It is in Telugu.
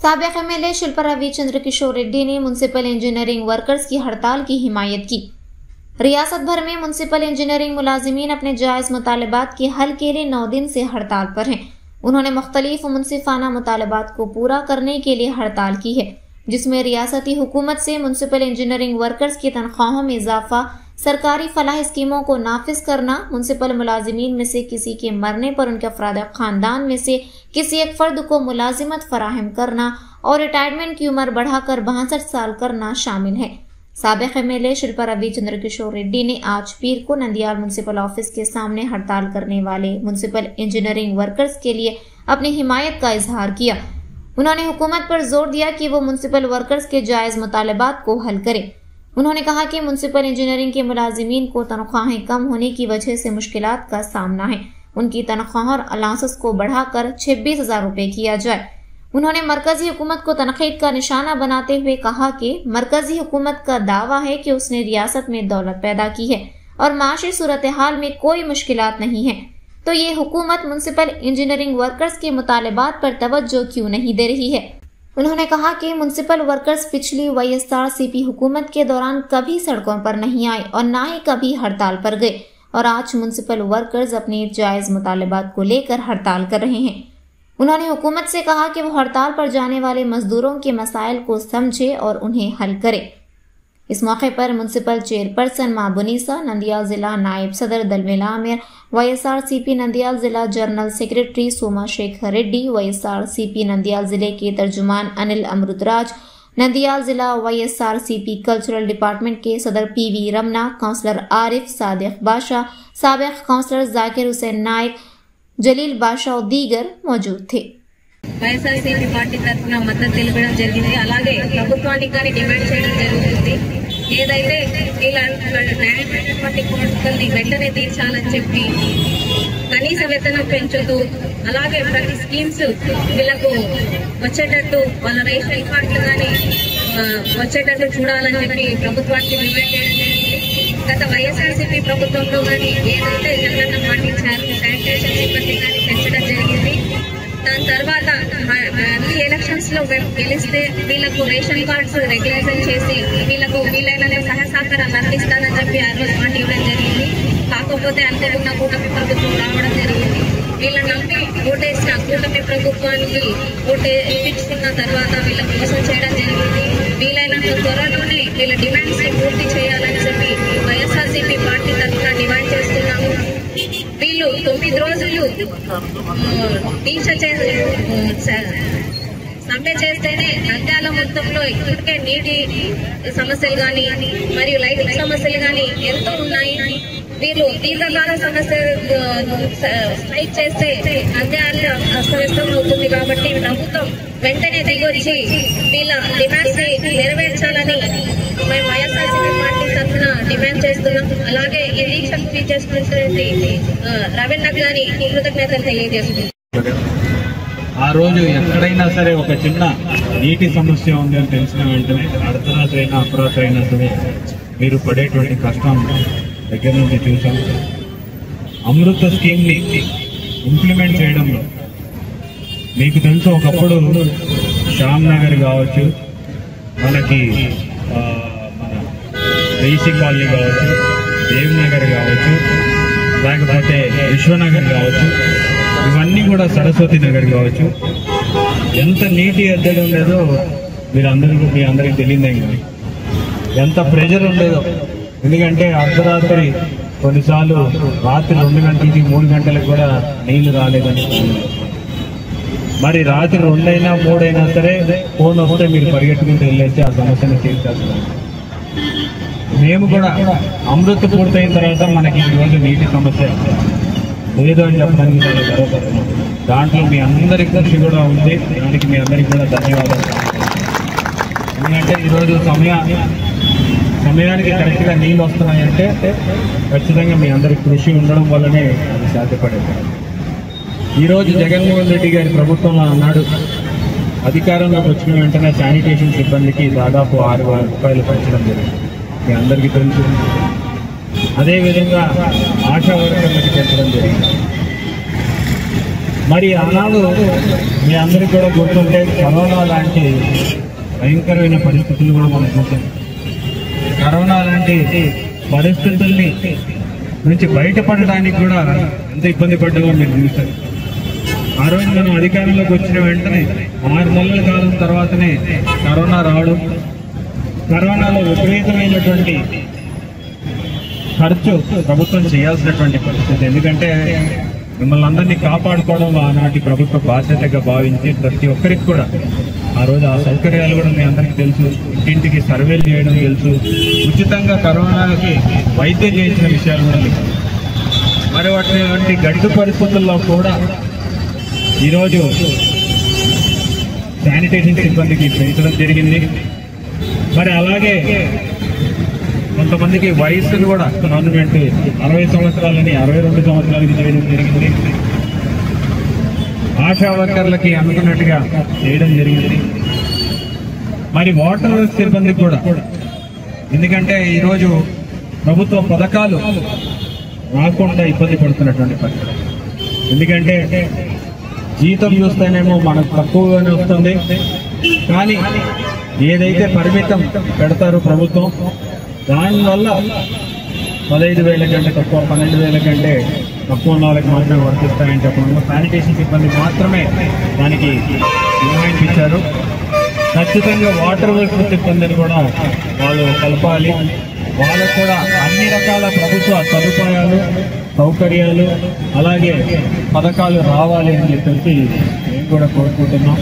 साबिक एमएलए शिल्पा रविचंद्र किशोर रेड्डी ने म्युनिसिपल इंजीनियरिंग वर्कर्स की हड़ताल की हिमायत की। रियासत भर में म्युनिसिपल इंजीनियरिंग मुलाजिमीन अपने जायज मुतालबात के हल के लिए 9 दिन से हड़ताल पर हैं। उन्होंने मुख्तलिफ मुनसिफाना मुतालबात को पूरा करने के लिए हड़ताल की है, जिसमें रियासती हुकूमत से म्युनिसिपल इंजीनियरिंग वर्कर्स की तनख्वाहों में इजाफा, सरकारी फलाह स्कीमों को नाफिज करना, म्युनिसिपल मुलाजिमीन में से किसी के मरने पर उनके अफराद खानदान में से किसी एक फर्द को मुलाजिमत फराहम करना और रिटायरमेंट की उम्र बढ़ाकर 62 साल करना शामिल है। साबिक एमएलए शिल्पा रविचंद्र किशोर रेड्डी ने आज पीर को नंदियाल म्युनिसिपल ऑफिस के सामने हड़ताल करने वाले म्युनिसिपल इंजीनियरिंग वर्कर्स के लिए अपनी हिमायत का इजहार किया। उन्होंने हुकूमत पर जोर दिया कि वो म्युनिसिपल वर्कर्स के जायज मुतालबात को हल करे। उन्होंने कहा कि म्युनिसिपल इंजीनियरिंग के मुलाजिमीन को तनख्वाहें कम होने की वजह से मुश्किलात का सामना है। उनकी तनख्वाह और अलाउंसेस को बढ़ाकर 26,000 रुपए किया जाए। उन्होंने मरकजी हुकूमत को तनकीद का निशाना बनाते हुए कहा कि मरकजी हुकूमत का दावा है कि उसने रियासत में दौलत पैदा की है और माशी सूरत हाल में कोई मुश्किलात नहीं है, तो ये हुकूमत म्युनिसिपल इंजीनियरिंग वर्कर्स के मुतालबात पर तवज्जो क्यों नहीं दे रही है। उन्होंने कहा कि म्युनिसिपल वर्कर्स पिछली YSRCP हुकूमत के दौरान कभी सड़कों पर नहीं आए और न ही कभी हड़ताल पर गए, और आज म्युनिसिपल वर्कर्स अपने जायज मुतालबात को लेकर हड़ताल कर रहे हैं। उन्होंने हुकूमत से कहा कि वो हड़ताल पर जाने वाले मजदूरों के मसाइल को समझे और उन्हें हल करे। इस मौके पर म्युनिसिपल चेयरपर्सन माबुनीसा, नंदियाल जिला नायब सदर दलमेला आमिर, YSRCP नंदियाल जिला general secretary Soma Shekhar Reddy, YSRCP Nandyal जिले के तर्जुमान अनिल अमृतराज, नंदियाल जिला YSRCP कल्चरल डिपार्टमेंट के सदर PV रमना, काउंसलर आरिफ, सादिक बादशाह, साबिक काउंसलर जाकिर हुसैन नायक, जलील बादशाह और दीगर मौजूद थे। YSRCP పార్టీ తరఫున మద్దతు తెలపడం జరిగింది। అలాగే ప్రభుత్వానికి కానీ డిమాండ్ చేయడం జరుగుతుంది। ఏదైతే ఇలాంటి న్యాయమైనటువంటి కోరికల్ని వెంటనే తీర్చాలని చెప్పి కనీస వేతనం పెంచుతూ, అలాగే ప్రతి స్కీమ్స్ వీళ్ళకు వచ్చేటట్టు వాళ్ళ రేషన్ కార్డులు కానీ వచ్చేటట్టు చూడాలని చెప్పి ప్రభుత్వానికి డిమాండ్ చేయడం జరిగింది। గత YSRCP ప్రభుత్వంలో కానీ ఏదైతే జగనన్న పాటించారు, శానిటేషన్ సిబ్బంది కానీ పెంచడం జరిగింది। దాని తర్వాత అన్ని ఎలక్షన్స్ లో గెలిస్తే వీళ్ళకు రేషన్ కార్డ్స్ రెగ్యులేషన్ చేసి వీళ్ళకు వీలైన సహాయ సహకారాలు అందిస్తానని చెప్పి ఆ రోజు మాట ఇవ్వడం జరిగింది। కాకపోతే అంతేకాకుండా కూటమి ప్రభుత్వం రావడం జరిగింది। వీళ్ళని నమ్మి ఓటేసిన కూటమి ప్రభుత్వానికి ఓటేపించుకున్న తర్వాత వీళ్ళకు మోసం చేయడం జరిగింది। వీలైనంత త్వరలోనే వీళ్ళ డిమాండ్స్ పూర్తి చేయాలని చెప్పి YSRCP పార్టీ తరఫున డిమాండ్ చేస్తున్నాము। వీళ్ళు 9 రోజులు దీక్ష సమ్మె చేస్తేనే నంద్యాల మొత్తంలో ఇప్పటికే నీటి సమస్యలు కానీ మరియు లైటింగ్ సమస్యలు కానీ ఎంతో ఉన్నాయి। వీళ్ళు దీర్ఘకాల సమస్య స్ట్రైక్ చేస్తే నంద్యాల అస్తవ్యస్తం అవుతుంది। కాబట్టి ప్రభుత్వం వెంటనే దిగొచ్చి వీళ్ళ డిమాండ్స్ నెరవేర్చాలని మేము YSRCP పార్టీ తరఫున డిమాండ్ చేస్తున్నాం। అలాగే ఈ దీక్షకు చేసుకున్నటువంటి రవీణ్ గారి కృతజ్ఞతలు తెలియజేస్తున్నాం। ఆ రోజు ఎక్కడైనా సరే ఒక చిన్న నీటి సమస్య ఉంది అని తెలిసిన వెంటనే అర్ధరాత్రి అయినా అపరాత్రి అయినా సరే మీరు పడేటువంటి కష్టం దగ్గర నుంచి చూసాం। అమృత స్కీమ్ ని ఇంప్లిమెంట్ చేయడంలో మీకు తెలుసు, ఒకప్పుడు శ్యామ్ నగర్ కావచ్చు, మనకి రేసింగ్ కాలనీ కావచ్చు, దేవ్ నగర్ కావచ్చు, లేకపోతే విశ్వనగర్ కావచ్చు, ఇవన్నీ కూడా సరస్వతి నగర్ కావచ్చు, ఎంత నీటి ఎద్దడి ఉండేదో మీ అందరికి తెలియదేం కానీ ఎంత ప్రెషర్ ఉండేదో। ఎందుకంటే అర్ధరాత్రి కొన్నిసార్లు రాత్రి 2 గంటలకి 3 గంటలకు కూడా నీళ్లు రాలేదని, మరి రాత్రి 2 అయినా 3 అయినా సరే ఫోన్ వస్తే మీరు పరిగెట్టుకుంటూ వెళ్ళేసి ఆ సమస్యను తీర్చేస్తున్నారు। మేము కూడా అమృత్ పూర్తయిన తర్వాత మనకి ఈరోజు నీటి సమస్య లేదు అని చెప్పడానికి చాలా గర్వపడుతున్నాం। దాంట్లో మీ అందరి కృషి కూడా ఉంది, దానికి మీ అందరికీ కూడా ధన్యవాదాలు। ఎందుకంటే ఈరోజు సమయానికి కరెక్ట్గా నీళ్ళు వస్తున్నాయంటే ఖచ్చితంగా మీ అందరి కృషి ఉండడం వల్లనే అది సాధ్యపడేది। ఈరోజు జగన్మోహన్ రెడ్డి గారి ప్రభుత్వంలో అన్నాడు, అధికారంలోకి వచ్చిన వెంటనే శానిటేషన్ సిబ్బందికి దాదాపు 6,000 రూపాయలు పెంచడం జరిగింది, మీ అందరికీ తెలుసు। అదేవిధంగా ఆశా వర్కర్లకు పెంచడం జరిగింది। మరి ఆనాడు మీ అందరికీ కూడా గుర్తుంటే కరోనా లాంటి భయంకరమైన పరిస్థితులు కూడా మనం చూసాం. కరోనా లాంటి పరిస్థితుల్ని నుంచి బయటపడడానికి కూడా ఎంత ఇబ్బంది పడ్డామో మీరు చూస్తారు. ఆ రోజు మనం అధికారంలోకి వచ్చిన వెంటనే 6 నెలల కాలం తర్వాతనే కరోనా రావడం, కరోనాలో విపరీతమైనటువంటి ఖర్చు ప్రభుత్వం చేయాల్సినటువంటి పరిస్థితి. ఎందుకంటే మిమ్మల్ని అందరినీ కాపాడుకోవడం ఆనాటి ప్రభుత్వ బాధ్యతగా భావించి ప్రతి ఒక్కరికి కూడా ఆ రోజు ఆ సౌకర్యాలు కూడా మీ అందరికీ తెలుసు. ఇంటింటికి సర్వేలు చేయడం తెలుసు. ఉచితంగా కరోనాకి వైద్యం చేయించిన విషయాలు కూడా తెలుసు. మరి వాటి గడ్డు పరిస్థితుల్లో కూడా ఈరోజు శానిటేషన్ సిబ్బందికి పెంచడం జరిగింది. మరి అలాగే కొంతమందికి వయస్సును కూడా గవర్నమెంట్ 60 సంవత్సరాలని 62 సంవత్సరాలకి చేయడం జరిగింది. ఆశా వర్కర్లకి అనుకున్నట్టుగా చేయడం జరిగింది. మరి వాటర్ సిబ్బందికి కూడా, ఎందుకంటే ఈరోజు ప్రభుత్వ పథకాలు రాకుండా ఇబ్బంది పడుతున్నటువంటి పరిస్థితి. ఎందుకంటే జీతం చూస్తేనేమో మనకు తక్కువగానే వస్తుంది, కానీ ఏదైతే పరిమితం పెడతారో ప్రభుత్వం దానివల్ల 15,000 కంటే తక్కువ, 12,000 కంటే తక్కువ వాళ్ళకి మాత్రమే వర్తిస్తాయని చెప్పడం. శానిటేషన్ సిబ్బంది మాత్రమే దానికి నిర్ణయించారు. ఖచ్చితంగా వాటర్ వర్క్ సిబ్బందిని కూడా వాళ్ళు కలపాలి. వాళ్ళకు కూడా అన్ని రకాల ప్రభుత్వ సదుపాయాలు, సౌకర్యాలు, అలాగే పథకాలు రావాలి అని చెప్పేసి మేము కూడా కోరుకుంటున్నాం.